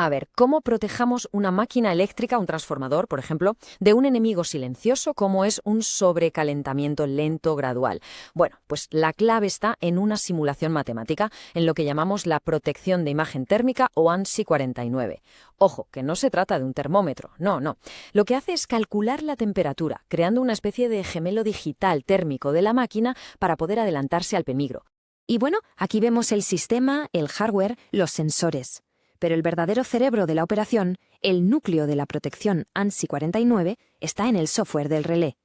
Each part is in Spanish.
A ver, ¿cómo protejamos una máquina eléctrica, un transformador, por ejemplo, de un enemigo silencioso como es un sobrecalentamiento lento gradual? Bueno, pues la clave está en una simulación matemática, en lo que llamamos la protección de imagen térmica o ANSI 49. Ojo, que no se trata de un termómetro, no, no. Lo que hace es calcular la temperatura, creando una especie de gemelo digital térmico de la máquina para poder adelantarse al peligro. Y bueno, aquí vemos el sistema, el hardware, los sensores. Pero el verdadero cerebro de la operación, el núcleo de la protección ANSI 49, está en el software del relé.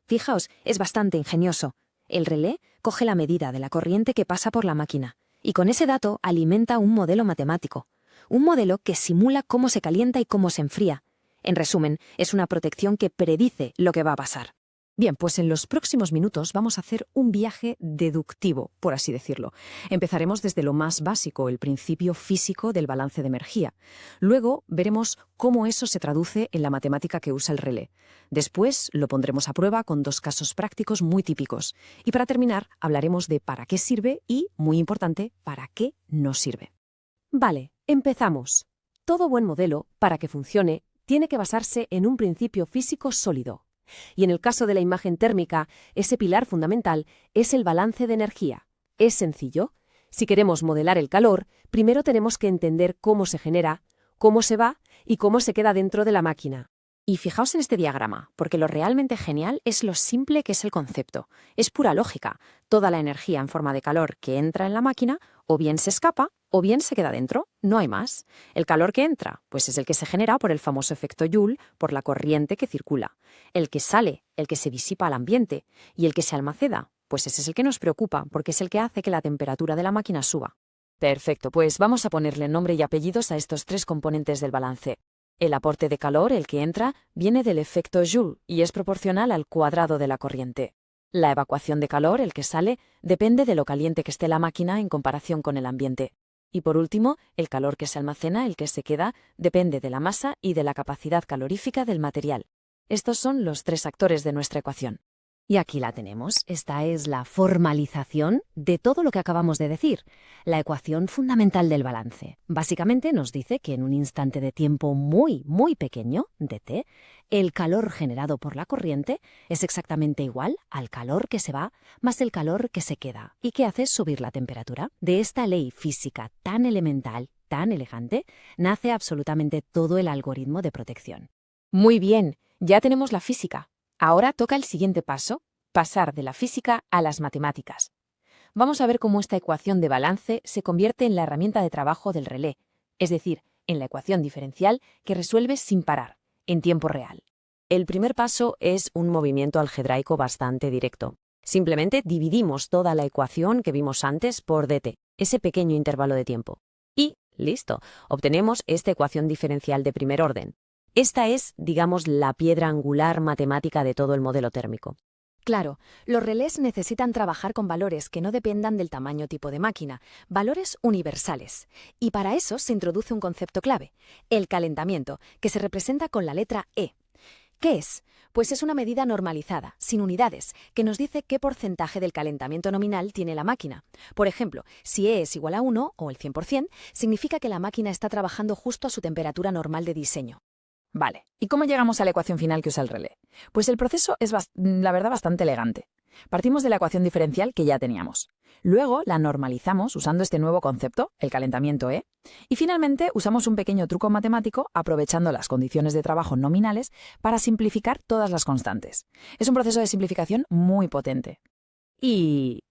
Fijaos, es bastante ingenioso. El relé coge la medida de la corriente que pasa por la máquina y con ese dato alimenta un modelo matemático. Un modelo que simula cómo se calienta y cómo se enfría. En resumen, es una protección que predice lo que va a pasar. Bien, pues en los próximos minutos vamos a hacer un viaje deductivo, por así decirlo. Empezaremos desde lo más básico, el principio físico del balance de energía. Luego veremos cómo eso se traduce en la matemática que usa el relé. Después lo pondremos a prueba con dos casos prácticos muy típicos. Y para terminar, hablaremos de para qué sirve y, muy importante, para qué no sirve. Vale, empezamos. Todo buen modelo, para que funcione, tiene que basarse en un principio físico sólido. Y en el caso de la imagen térmica, ese pilar fundamental es el balance de energía. Es sencillo. Si queremos modelar el calor, primero tenemos que entender cómo se genera, cómo se va y cómo se queda dentro de la máquina. Y fijaos en este diagrama, porque lo realmente genial es lo simple que es el concepto. Es pura lógica. Toda la energía en forma de calor que entra en la máquina o bien se escapa o bien se queda dentro. No hay más. El calor que entra, pues es el que se genera por el famoso efecto Joule, por la corriente que circula. El que sale, el que se disipa al ambiente. Y el que se almacena, pues ese es el que nos preocupa, porque es el que hace que la temperatura de la máquina suba. Perfecto, pues vamos a ponerle nombre y apellidos a estos tres componentes del balance. El aporte de calor, el que entra, viene del efecto Joule y es proporcional al cuadrado de la corriente. La evacuación de calor, el que sale, depende de lo caliente que esté la máquina en comparación con el ambiente. Y por último, el calor que se almacena, el que se queda, depende de la masa y de la capacidad calorífica del material. Estos son los tres actores de nuestra ecuación. Y aquí la tenemos. Esta es la formalización de todo lo que acabamos de decir, la ecuación fundamental del balance. Básicamente nos dice que en un instante de tiempo muy, muy pequeño, dt, el calor generado por la corriente es exactamente igual al calor que se va más el calor que se queda y que hace subir la temperatura. De esta ley física tan elemental, tan elegante, nace absolutamente todo el algoritmo de protección. Muy bien, ya tenemos la física. Ahora toca el siguiente paso, pasar de la física a las matemáticas. Vamos a ver cómo esta ecuación de balance se convierte en la herramienta de trabajo del relé, es decir, en la ecuación diferencial que resuelve sin parar, en tiempo real. El primer paso es un movimiento algebraico bastante directo. Simplemente dividimos toda la ecuación que vimos antes por dt, ese pequeño intervalo de tiempo. Y, listo, obtenemos esta ecuación diferencial de primer orden. Esta es, digamos, la piedra angular matemática de todo el modelo térmico. Claro, los relés necesitan trabajar con valores que no dependan del tamaño tipo de máquina, valores universales. Y para eso se introduce un concepto clave, el calentamiento, que se representa con la letra E. ¿Qué es? Pues es una medida normalizada, sin unidades, que nos dice qué porcentaje del calentamiento nominal tiene la máquina. Por ejemplo, si E es igual a 1, o el 100%, significa que la máquina está trabajando justo a su temperatura normal de diseño. Vale, ¿y cómo llegamos a la ecuación final que usa el relé? Pues el proceso es, la verdad, bastante elegante. Partimos de la ecuación diferencial que ya teníamos. Luego la normalizamos usando este nuevo concepto, el calentamiento E. Y finalmente usamos un pequeño truco matemático aprovechando las condiciones de trabajo nominales para simplificar todas las constantes. Es un proceso de simplificación muy potente. Y...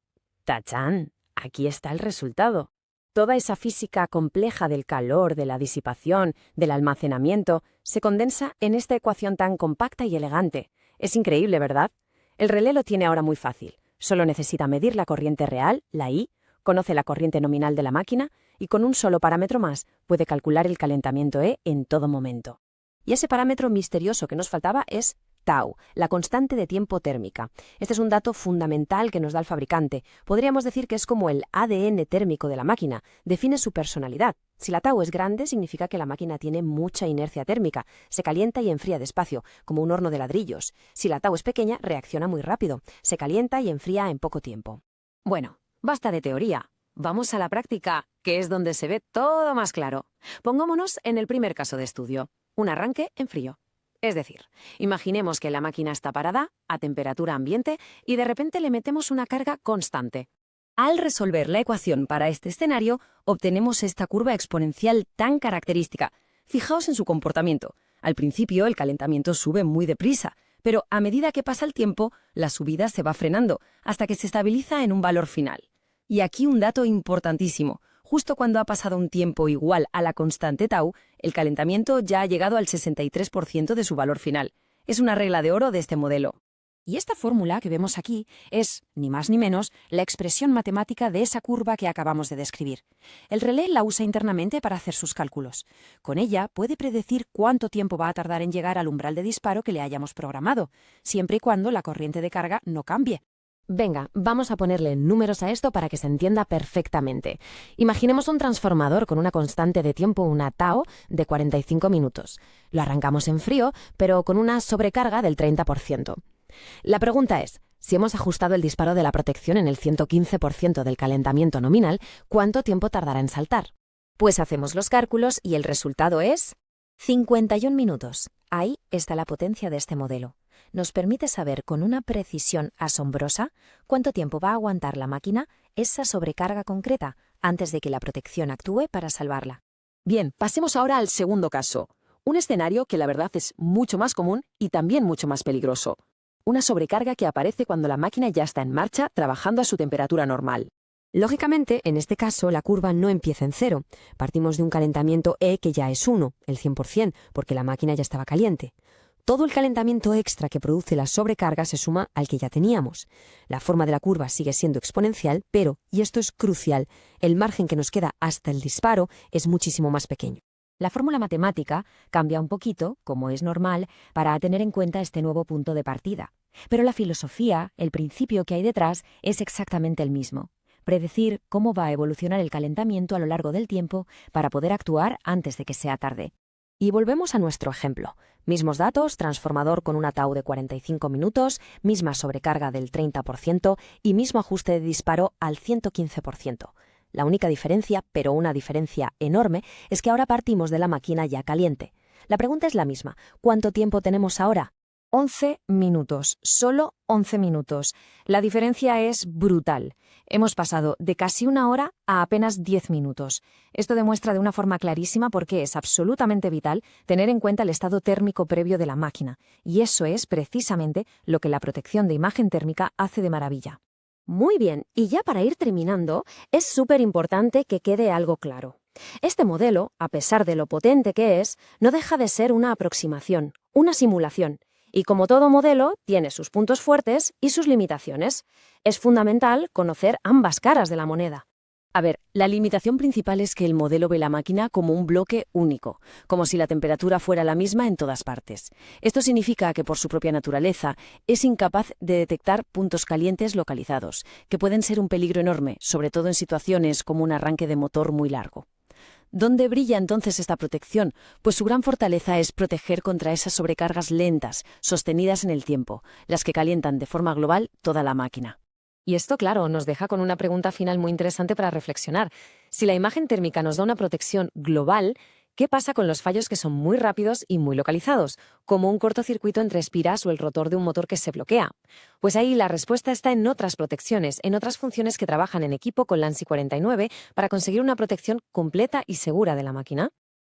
¡tachán! Aquí está el resultado. Toda esa física compleja del calor, de la disipación, del almacenamiento, se condensa en esta ecuación tan compacta y elegante. Es increíble, ¿verdad? El relé lo tiene ahora muy fácil. Solo necesita medir la corriente real, la I, conoce la corriente nominal de la máquina y con un solo parámetro más puede calcular el calentamiento E en todo momento. Y ese parámetro misterioso que nos faltaba es tau, la constante de tiempo térmica. Este es un dato fundamental que nos da el fabricante. Podríamos decir que es como el ADN térmico de la máquina, define su personalidad. Si la tau es grande, significa que la máquina tiene mucha inercia térmica, se calienta y enfría despacio, como un horno de ladrillos. Si la tau es pequeña, reacciona muy rápido, se calienta y enfría en poco tiempo. Bueno, basta de teoría. Vamos a la práctica, que es donde se ve todo más claro. Pongámonos en el primer caso de estudio, un arranque en frío. Es decir, imaginemos que la máquina está parada, a temperatura ambiente, y de repente le metemos una carga constante. Al resolver la ecuación para este escenario, obtenemos esta curva exponencial tan característica. Fijaos en su comportamiento. Al principio el calentamiento sube muy deprisa, pero a medida que pasa el tiempo, la subida se va frenando, hasta que se estabiliza en un valor final. Y aquí un dato importantísimo. Justo cuando ha pasado un tiempo igual a la constante tau, el calentamiento ya ha llegado al 63% de su valor final. Es una regla de oro de este modelo. Y esta fórmula que vemos aquí es, ni más ni menos, la expresión matemática de esa curva que acabamos de describir. El relé la usa internamente para hacer sus cálculos. Con ella puede predecir cuánto tiempo va a tardar en llegar al umbral de disparo que le hayamos programado, siempre y cuando la corriente de carga no cambie. Venga, vamos a ponerle números a esto para que se entienda perfectamente. Imaginemos un transformador con una constante de tiempo, una tau, de 45 minutos. Lo arrancamos en frío, pero con una sobrecarga del 30%. La pregunta es, si hemos ajustado el disparo de la protección en el 115% del calentamiento nominal, ¿cuánto tiempo tardará en saltar? Pues hacemos los cálculos y el resultado es 51 minutos. Ahí está la potencia de este modelo. Nos permite saber con una precisión asombrosa cuánto tiempo va a aguantar la máquina esa sobrecarga concreta antes de que la protección actúe para salvarla. Bien, pasemos ahora al segundo caso. Un escenario que la verdad es mucho más común y también mucho más peligroso. Una sobrecarga que aparece cuando la máquina ya está en marcha trabajando a su temperatura normal. Lógicamente, en este caso, la curva no empieza en cero. Partimos de un calentamiento E que ya es 1, el 100%, porque la máquina ya estaba caliente. Todo el calentamiento extra que produce la sobrecarga se suma al que ya teníamos. La forma de la curva sigue siendo exponencial, pero, y esto es crucial, el margen que nos queda hasta el disparo es muchísimo más pequeño. La fórmula matemática cambia un poquito, como es normal, para tener en cuenta este nuevo punto de partida. Pero la filosofía, el principio que hay detrás, es exactamente el mismo. Predecir cómo va a evolucionar el calentamiento a lo largo del tiempo para poder actuar antes de que sea tarde. Y volvemos a nuestro ejemplo. Mismos datos, transformador con una tau de 45 minutos, misma sobrecarga del 30% y mismo ajuste de disparo al 115%. La única diferencia, pero una diferencia enorme, es que ahora partimos de la máquina ya caliente. La pregunta es la misma. ¿Cuánto tiempo tenemos ahora? 11 minutos, solo 11 minutos. La diferencia es brutal. Hemos pasado de casi una hora a apenas 10 minutos. Esto demuestra de una forma clarísima por qué es absolutamente vital tener en cuenta el estado térmico previo de la máquina, y eso es precisamente lo que la protección de imagen térmica hace de maravilla. Muy bien, y ya para ir terminando, es súper importante que quede algo claro. Este modelo, a pesar de lo potente que es, no deja de ser una aproximación, una simulación. Y como todo modelo, tiene sus puntos fuertes y sus limitaciones. Es fundamental conocer ambas caras de la moneda. A ver, la limitación principal es que el modelo ve la máquina como un bloque único, como si la temperatura fuera la misma en todas partes. Esto significa que por su propia naturaleza es incapaz de detectar puntos calientes localizados, que pueden ser un peligro enorme, sobre todo en situaciones como un arranque de motor muy largo. ¿Dónde brilla entonces esta protección? Pues su gran fortaleza es proteger contra esas sobrecargas lentas, sostenidas en el tiempo, las que calientan de forma global toda la máquina. Y esto, claro, nos deja con una pregunta final muy interesante para reflexionar. Si la imagen térmica nos da una protección global, ¿qué pasa con los fallos que son muy rápidos y muy localizados, como un cortocircuito entre espiras o el rotor de un motor que se bloquea? Pues ahí la respuesta está en otras protecciones, en otras funciones que trabajan en equipo con la ANSI 49 para conseguir una protección completa y segura de la máquina.